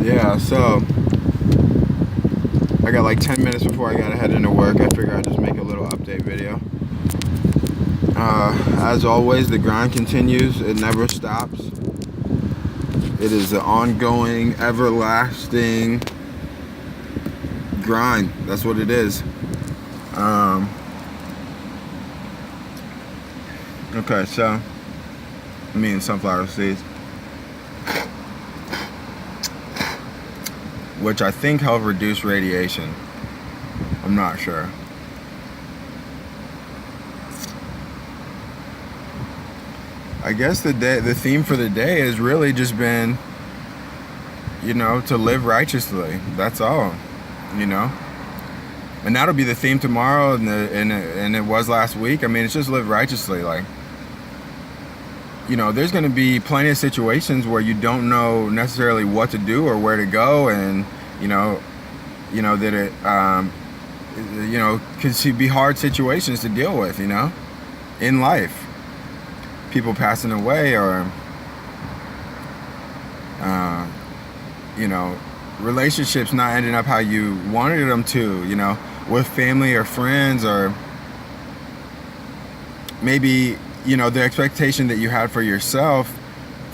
Yeah, so I got like 10 minutes before I gotta head into work. I figure I'd just make a little update video. As always, the grind continues. It never stops. It is an ongoing, everlasting grind. That's what it is. Okay, so me and sunflower seeds, which I think help reduce radiation. I'm not sure. I guess the theme for the day has really just been, to live righteously. That's all, and that'll be the theme tomorrow, and it was last week. I mean, it's just live righteously. Like, there's going to be plenty of situations where you don't know necessarily what to do or where to go, and that it could be hard situations to deal with, in life. People passing away, or relationships not ending up how you wanted them to, with family or friends, or maybe the expectation that you had for yourself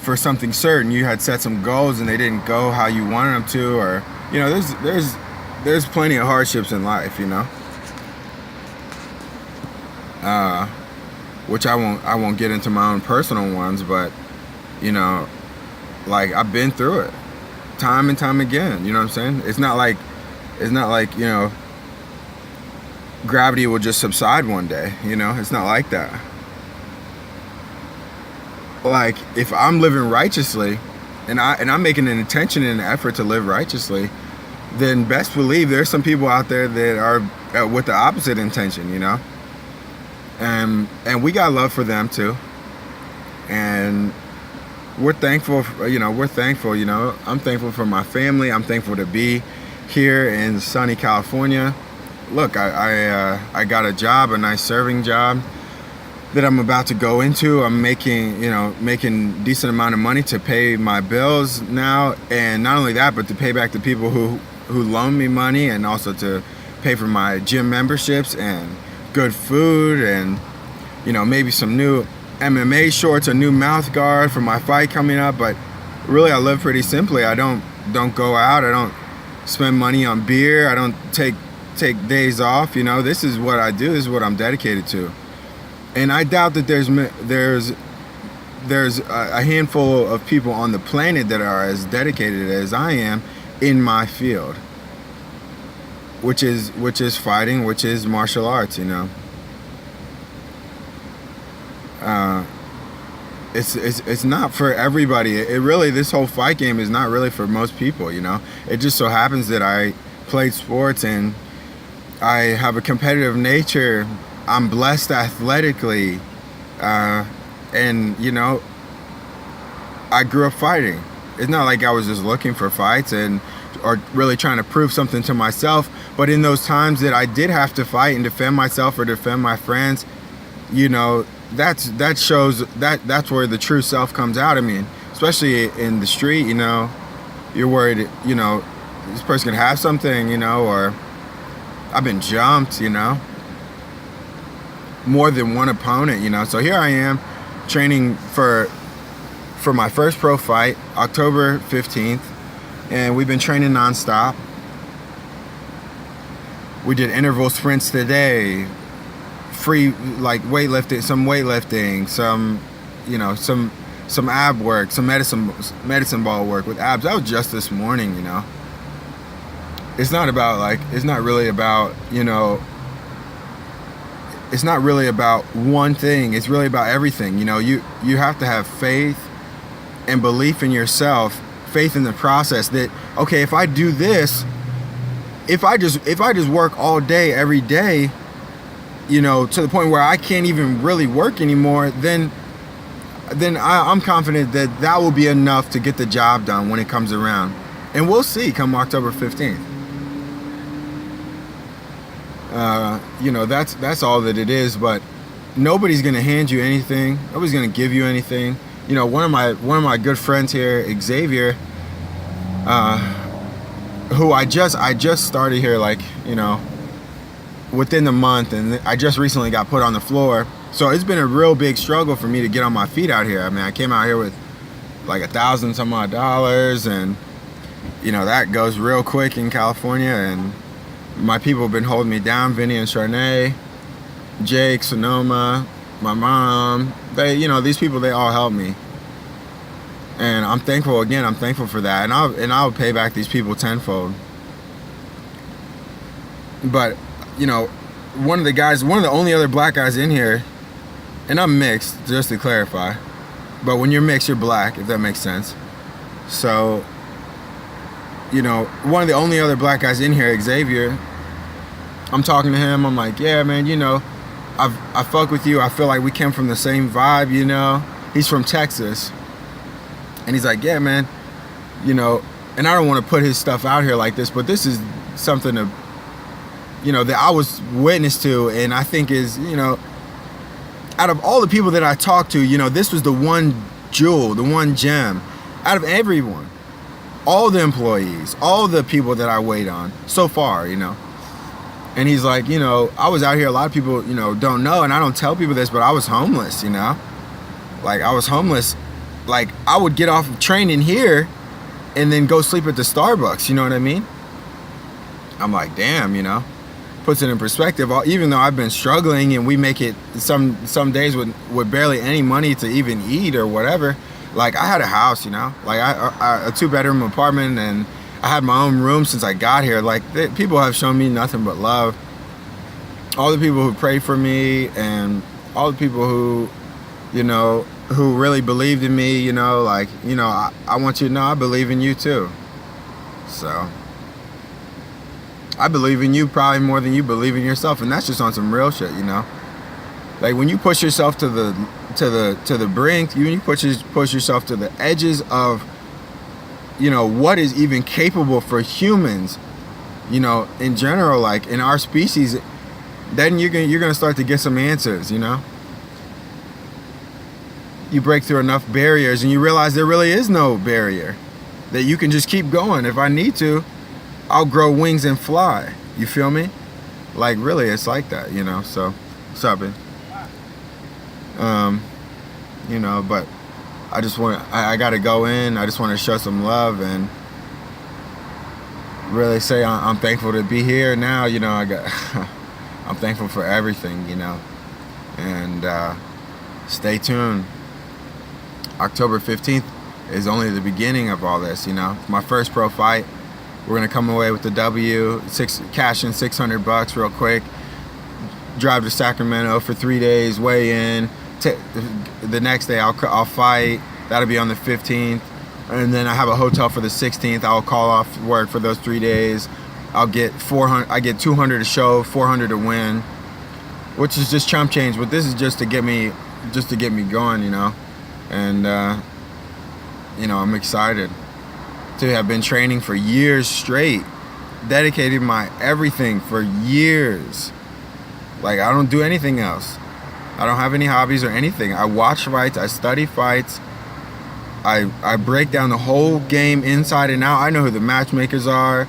for something certain. You had set some goals and they didn't go how you wanted them to, or there's plenty of hardships in life, which I won't get into my own personal ones, but like, I've been through it time and time again. You know what I'm saying? It's not like gravity will just subside one day. It's not like that. Like, if I'm living righteously, and I'm making an intention and an effort to live righteously, then best believe there's some people out there that are with the opposite intention, and we got love for them too, and we're thankful. I'm thankful for my family. I'm thankful to be here in sunny California. Look, I got a job, a nice serving job that I'm about to go into. I'm making decent amount of money to pay my bills now, and not only that, but to pay back the people who loan me money, and also to pay for my gym memberships and good food, and maybe some new MMA shorts, a new mouth guard for my fight coming up. But really, I live pretty simply. I don't go out. I don't spend money on beer. I don't take days off. This is what I do. This is what I'm dedicated to. And I doubt that there's a handful of people on the planet that are as dedicated as I am in my field, which is fighting, which is martial arts. It's not for everybody. This whole fight game is not really for most people. It just so happens that I played sports and I have a competitive nature. I'm blessed athletically, and I grew up fighting. It's not like I was just looking for fights or really trying to prove something to myself. But in those times that I did have to fight and defend myself or defend my friends, that shows that's where the true self comes out. I mean, especially in the street, you're worried, this person could have something, or I've been jumped, more than one opponent, so here I am training for my first pro fight, October 15th, and we've been training nonstop. We did interval sprints today, free, like, weightlifting, some ab work, some medicine ball work with abs. That was just this morning. It's not really about one thing. It's really about everything. You have to have faith and belief in yourself, faith in the process, that, okay, if I do this, if I just work all day, every day, to the point where I can't even really work anymore, then I'm confident that will be enough to get the job done when it comes around. And we'll see come October 15th. That's all that it is. But nobody's gonna hand you anything. Nobody's gonna give you anything. One of my good friends here, Xavier, who I just started here, like, you know, within the month, and I just recently got put on the floor. So it's been a real big struggle for me to get on my feet out here. I mean, I came out here with like $1,000 some odd, and you know, that goes real quick in California, and my people have been holding me down. Vinny and Charnay, Jake, Sonoma, my mom, they, you know, these people, they all help me. And I'm thankful, again, I'm thankful for that. And I'll pay back these people tenfold. But, you know, one of the only other black guys in here, and I'm mixed, just to clarify, but when you're mixed, you're black, if that makes sense. So, you know, one of the only other black guys in here, Xavier, I'm talking to him, I'm like, yeah, man, you know, I fuck with you. I feel like we came from the same vibe, you know. He's from Texas. And he's like, yeah, man, you know, and I don't want to put his stuff out here like this, but this is something to, you know, that I was witness to, and I think is, you know, out of all the people that I talked to, you know, this was the one jewel, the one gem out of everyone, all the employees, all the people that I wait on so far, you know. And he's like, you know, I was out here, a lot of people, you know, don't know, and I don't tell people this, but I was homeless, you know. Like, I was homeless. Like, I would get off of training here and then go sleep at the Starbucks, you know what I mean? I'm like, damn, you know. Puts it in perspective. Even though I've been struggling, and we make it some days with barely any money to even eat or whatever, like, I had a house, you know. Like, a 2-bedroom apartment, and I had my own room since I got here. Like, people have shown me nothing but love. All the people who prayed for me, and all the people who, you know, who really believed in me, you know, like, you know, I want you to know I believe in you too. So, I believe in you probably more than you believe in yourself, and that's just on some real shit, you know. Like, when you push yourself to the brink, you push yourself to the edges of, you know, what is even capable for humans, you know, in general, like in our species, then you're gonna start to get some answers, you know. You break through enough barriers and you realize there really is no barrier, that you can just keep going. If I need to, I'll grow wings and fly. You feel me? Like, really, it's like that, you know. So, what's up, man? You know, but I gotta go in. I just want to show some love and really say I'm thankful to be here now. You know, I'm thankful for everything, you know. And stay tuned. October 15th is only the beginning of all this, you know. My first pro fight. We're gonna come away with the W, cash in $600 real quick, drive to Sacramento for 3 days, weigh in. The next day I'll fight. That'll be on the 15th, and then I have a hotel for the 16th. I'll call off work for those 3 days. I'll get 400. I get 200 to show, 400 to win, which is just chump change. But this is just to get me going, you know. And you know, I'm excited to have been training for years straight, dedicated my everything for years. Like, I don't do anything else. I don't have any hobbies or anything. I watch fights, I study fights, I break down the whole game inside and out. I know who the matchmakers are.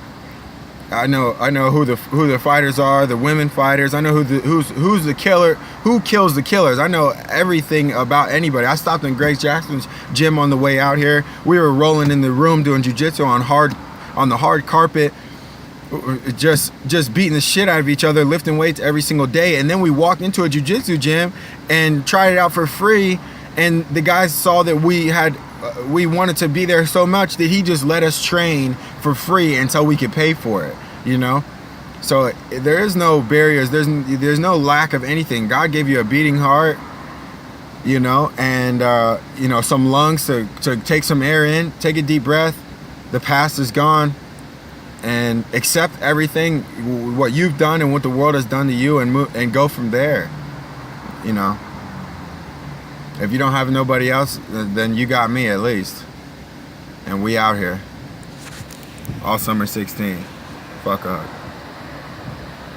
I know who the fighters are, the women fighters. I know who's the killer, who kills the killers. I know everything about anybody. I stopped in Grace Jackson's gym on the way out here. We were rolling in the room doing jiu-jitsu on the hard carpet, just beating the shit out of each other, lifting weights every single day. And then we walked into a jiu-jitsu gym and tried it out for free. And the guys saw that we wanted to be there so much that he just let us train for free until we could pay for it, you know. So there is no barriers, there's no lack of anything. God gave you a beating heart, you know, and you know, some lungs to take some air in, take a deep breath. The past is gone, and accept everything, what you've done and what the world has done to you, and go from there, you know. If you don't have nobody else, then you got me at least. And we out here. All summer 16. Fuck up.